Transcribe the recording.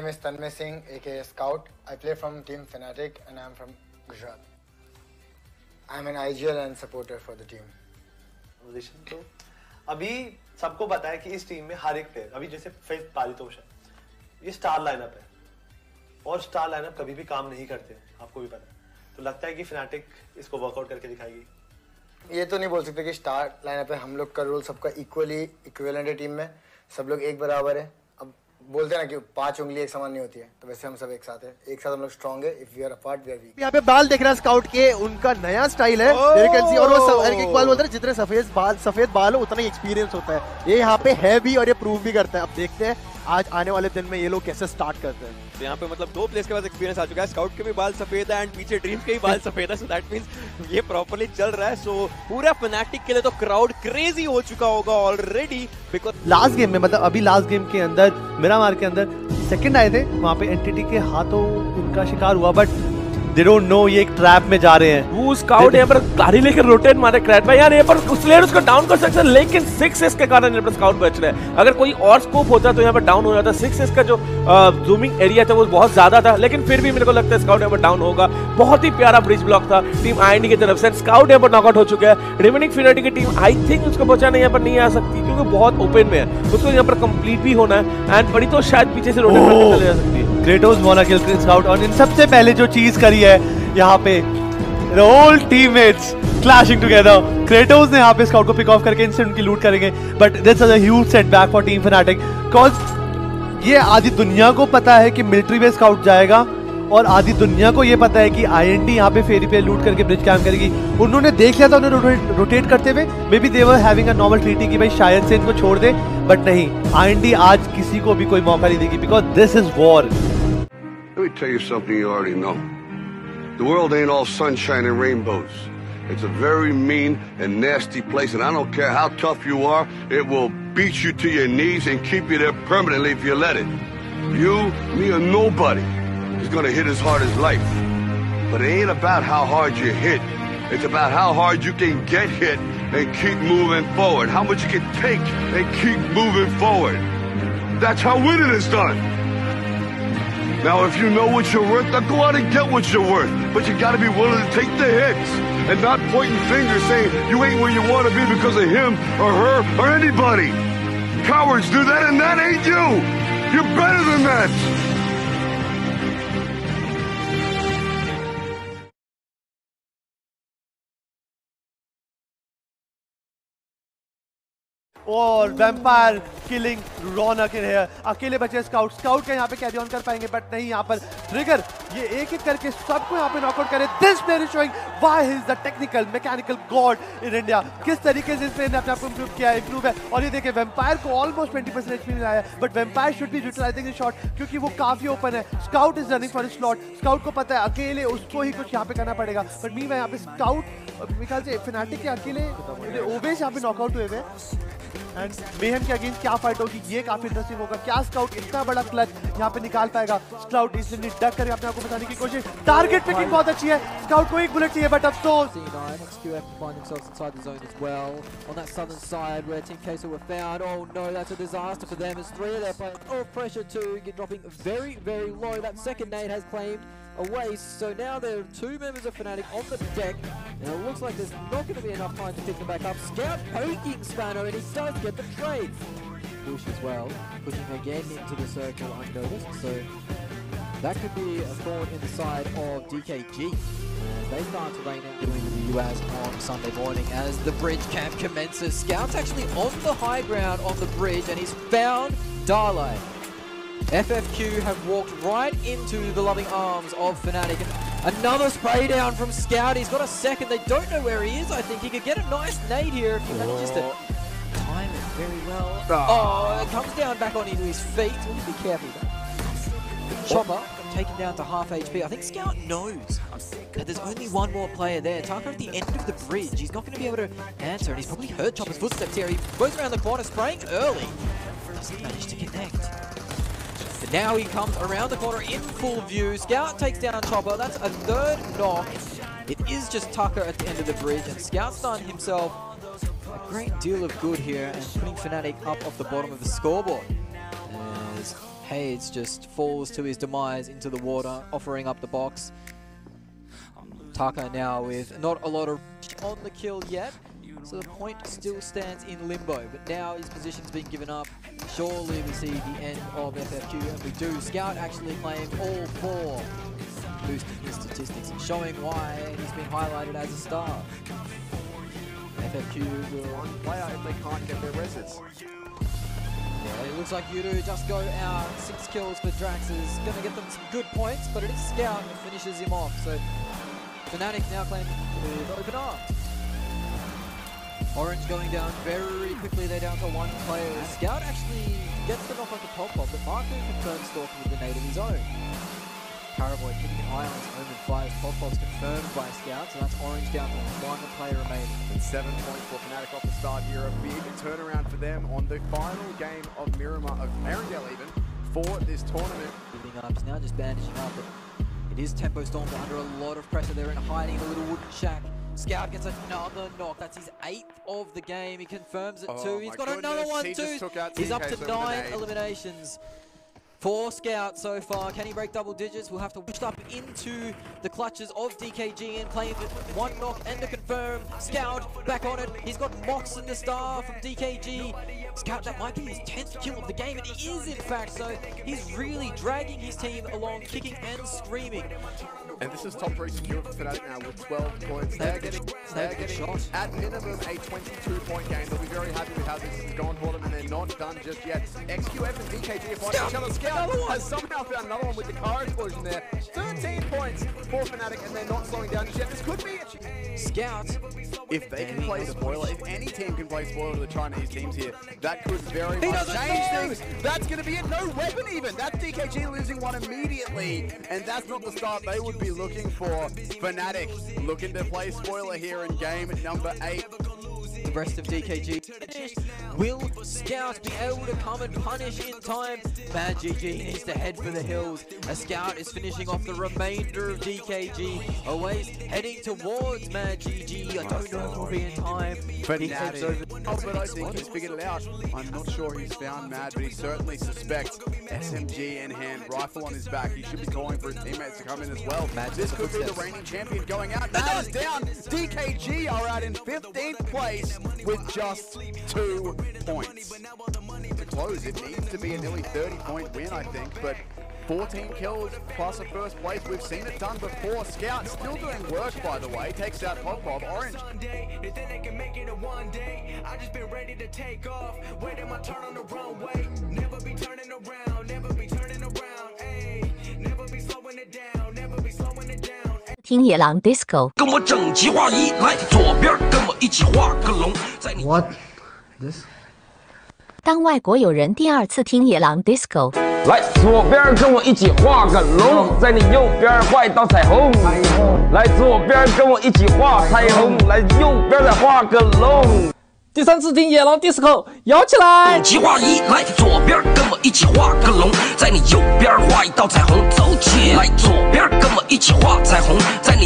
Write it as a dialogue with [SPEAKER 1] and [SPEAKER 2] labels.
[SPEAKER 1] name is Tanmay Singh, aka Scout. I play from Team Fnatic and I am from Gujarat. I am an IGL and supporter for the team.
[SPEAKER 2] Position तो अभी सबको पता है कि इस team में हर एक प्लेयर, अभी जैसे फेस पारितोष है, ये स्टार लाइनअप है और स्टार लाइनअप कभी भी काम नहीं करते, आपको भी पता है। तो लगता है कि Fnatic इसको वर्कआउट करके दिखाएगी।
[SPEAKER 1] ये तो नहीं बोल सकते कि स्टार लाइनअप है, हम लोग का रोल सबका इक्विवेलेंट है टीम में, सब लोग एक बराबर है। अब बोलते हैं ना कि 5 उंगली एक समान नहीं होती है, तो वैसे हम सब एक साथ है, एक साथ हम लोग स्ट्रांग है। If we are apart we are weak.
[SPEAKER 3] यहाँ पे बाल देख रहा है स्काउट के, उनका नया स्टाइल है और वो एक बाल बोलते हैं जितने सफेद बाल हो उतना ही एक्सपीरियंस होता है। ये यहाँ पे है भी और ये प्रूव भी करता है। अब देखते हैं आज आने वाले दिन में ये लोग कैसे स्टार्ट करते हैं।
[SPEAKER 4] तो यहाँ पे मतलब 2 प्लेयर्स के पास एक्सपीरियंस आ चुका है। स्काउट के भी बाल सफेद है एंड पीछे ड्रीम्स के भी बाल सफेद है, सो दैट मींस ये प्रॉपर्ली चल रहा है। सो पूरा Fnatic के लिए तो क्राउड क्रेजी हो चुका होगा ऑलरेडी, बिकॉज़
[SPEAKER 3] लास्ट गेम में मतलब अभी लास्ट गेम के अंदर मिरामार के अंदर सेकंड आए थे, वहाँ पे एंटिटी के हाथों उनका शिकार हुआ, बट दे डोंट नो ये एक ट्रैप में जा रहे हैं।
[SPEAKER 5] वो स्काउट यहाँ पर गाड़ी लेकर रोटेट मारे क्रैट भाई यार, यहाँ पर उस प्लेयर उसको डाउन कर सकता है, लेकिन 6S के कारण यहाँ पर स्काउट बच रहा है। अगर कोई और स्कोप होता तो यहाँ पर डाउन हो जाता। 6S का जो जूमिंग एरिया था वो बहुत ज्यादा था, लेकिन फिर भी मेरे को लगता है स्काउट यहाँ पर डाउन होगा। बहुत ही प्यारा ब्रिज ब्लॉक था टीम आईएनडी की तरफ से। स्काउट यहाँ पर नॉकआउट हो चुका है। रिमेनिंग Fnatic की टीम आई थिंक उसको बचाने यहाँ पर नहीं आ सकती, क्योंकि बहुत ओपन में है, उसको यहाँ पर कंप्लीट भी होना है एंड बड़ी तो शायद पीछे से रोटेट करके चले जा सकती है।
[SPEAKER 3] क्रेटोस वांना किल स्काउट, और इन सबसे पहले जो चीज करी है यहाँ पे the whole teammates clashing together. Kratos ने यहाँ पे स्काउट को पिक ऑफ करके इनसे उनकी लूट करेंगे, but this is a huge setback for team Fnatic, because ये आधी दुनिया को पता है कि मिलिट्री पे स्काउट जाएगा और आधी दुनिया को ये पता है कि आईएनडी यहाँ पे फेरी पे लूट करके ब्रिज कैम्प करेगी। उन्होंने देख लिया था उन्हें रोटेट करते हुए, may be they were having a normal treaty कि भाई शायद से इनको छोड़ दे, बट नहीं, आईएनडी आज किसी को भी कोई मौका नहीं देगी, because this is war.
[SPEAKER 6] Let me tell you something you already know. The world ain't all sunshine and rainbows. It's a very mean and nasty place, and I don't care how tough you are, it will beat you to your knees and keep you there permanently if you let it. You, me, or nobody is gonna hit as hard as life. But it ain't about how hard you hit. It's about how hard you can get hit and keep moving forward. How much you can take and keep moving forward. That's how winning is done. Now, if you know what you're worth, then go out and get what you're worth. But you gotta be willing to take the hits and not pointing fingers saying you ain't where you want to be because of him or her or anybody. Cowards do that, and that ain't you. You're better than that.
[SPEAKER 3] और vampire killing रौनक है, अकेले बचे scout का यहाँ पे carry on कर पाएंगे, but नहीं, यहाँ पर ट्रिगर ये एक एक करके सबको यहाँ पे नॉकआउट करे। This player is showing why he is the technical mechanical God in India. किस तरीके से इस प्लेयर ने अपने आप को इम्प्रूव है। और ये देखिए वैम्पायर को ऑलमोस्ट 20% एचपी मिला है, but vampire should be utilising the shot क्योंकि वो काफी ओपन है। Scout is running for slot, scout को पता है अकेले उसको ही कुछ यहाँ पे करना पड़ेगा, बट मीन यहाँ पे स्काउट मेरे ख्याल से Fnatic के अकेले ओवेस यहाँ पे नॉकआउट हुए हैं। एंड मेहन के अगेंस्ट क्या फाइट होगी, ये काफी इंटरेस्टिंग होगा। क्या स्काउट इतना बड़ा क्लच यहाँ पे निकाल पाएगा? स्काउट इसलिए डक करके अपने आप को बताने की कोशिश। टारगेट पिकिंग बहुत अच्छी है, स्काउट को एक बुलेट चाहिए, बट अफसोस
[SPEAKER 7] XQF find themselves inside the zone as well on that southern side where Team Queso were found. Oh no, that's a disaster for them as 3 of their players off pressure too, dropping very, very low. That second nade has claimed a waste, so now there are 2 members of Fnatic on the deck, and it looks like there's not going to be enough time to pick them back up. Scout poking Spano, and he does get the trade. Bush as well, pushing again into the circle unnoticed, so that could be a thorn in the side of DKG. They start to rain it doing the US on Sunday morning as the bridge camp commences. Scout's actually on the high ground on the bridge, and he's found Darlai. FFQ have walked right into the loving arms of Fnatic. Another spray down from Scout. He's got a second. They don't know where he is. I think he could get a nice nade here if he manages to time it very well. Oh, it comes down back onto his feet. Be careful though. Chopper taken down to half HP. I think Scout knows that there's only one more player there. Taka at the end of the bridge. He's not going to be able to answer, and he's probably heard Chopper's footsteps here. He goes around the corner, spraying early. Doesn't manage to connect. But now he comes around the corner in full view. Scout takes down Chopper. That's a 3rd knock. It is just Tucker at the end of the bridge, and Scout's done himself a great deal of good here and putting Fnatic up off the bottom of the scoreboard. As Hades just falls to his demise into the water, offering up the box. Taka now with not a lot of on the kill yet, so the point still stands in limbo, but now his position's been given up. Surely we see the end of FFQ, and we do. Scout actually claimed all 4, boosting his statistics and showing why he's been highlighted as a star. FFQ will
[SPEAKER 8] play out if they can't get their reses.
[SPEAKER 7] Yeah, it looks like Yudu just go out. 6 kills for Drax is going to get them some good points, but it is Scout that finishes him off. So Fnatic now claim with open arms. Orange going down very quickly. They're down to 1 player. Scout actually gets the knock onto Pop, but Marco confirms Stalker with the nade of his own. Caravoid keeping an eye on his own and fires. Pop's confirmed by Scout, so that's Orange down to 1 player remaining.
[SPEAKER 8] And 7 points for Fnatic off the start here. A big turnaround for them on the final game of Arendelle even for this tournament.
[SPEAKER 7] Building up, he's now just bandaging up, but it is Tempo Storm. They're under a lot of pressure. They're in hiding in a little wooden shack. Scout gets another knock. That's his 8th of the game. He confirms it too. He's got another one too. He's up to 9 eliminations for Scout so far. Can he break double digits? We'll have to push up into the clutches of DKG and claim it. 1 knock and a confirm. Scout back on it. He's got Mox in the star from DKG. Scout, that might be his 10th kill of the game. It is in fact, so he's really dragging his team along, kicking and screaming.
[SPEAKER 8] And this is top 3 secure for Fnatic now with 12 points. They're getting at minimum a 22-point game. They'll be very happy with how this has gone for them, and they're not done just yet. XQF and DKG are fighting each other. Scout has somehow found another one with the car explosion there. 13 points for Fnatic, and they're not slowing down just yet. This could be a
[SPEAKER 7] Scout.
[SPEAKER 8] If they can play spoiler, if any team can play spoiler to the Chinese teams here, that could very much change things. That's going to be it. No weapon even. That's DKG losing 1 immediately. And that's not the start they would be looking for. Fnatic looking to play spoiler here in game number 8.
[SPEAKER 7] The rest of DKG. Will Scout be able to come and punish in time? Mad GG needs to head for the hills. A Scout is finishing off the remainder of DKG. Always heading towards Mad GG. I don't know if he'll be in time.
[SPEAKER 8] Fnatic. But I think he's figured it out. I'm not sure he's found Mad, but he certainly suspects SMG in hand, rifle on his back. He should be calling for his teammates to come in as well. This could be the reigning champion going out. Mad is down. DKG are out in 15th place with just 2 points. To close, it needs to be a nearly 30-point win, I think, but 14 kills plus a first place. We've seen it done before. Scout still doing work, by the way. Takes out Pop. Orange.
[SPEAKER 9] I just been ready to take off. Waiting my turn on the runway. Never be turning around. Never be turning around. Ay, never be slowing it down. Never be slowing it down.
[SPEAKER 10] 听野狼 disco。
[SPEAKER 9] 跟我整齐划一，来左边跟我一起画个龙，在你。
[SPEAKER 1] What? This?
[SPEAKER 10] 当外国友人第2次听野狼 disco。
[SPEAKER 9] 来左边跟我一起画个龙，在你右边画一道彩虹。来左边跟我一起画彩虹，来右边再画个龙。第3次听野狼 disco， 摇起来！整齐划一，来左边跟我一起画个龙，在你右边画一道彩虹，走起！来左边跟我一起画彩虹，在你。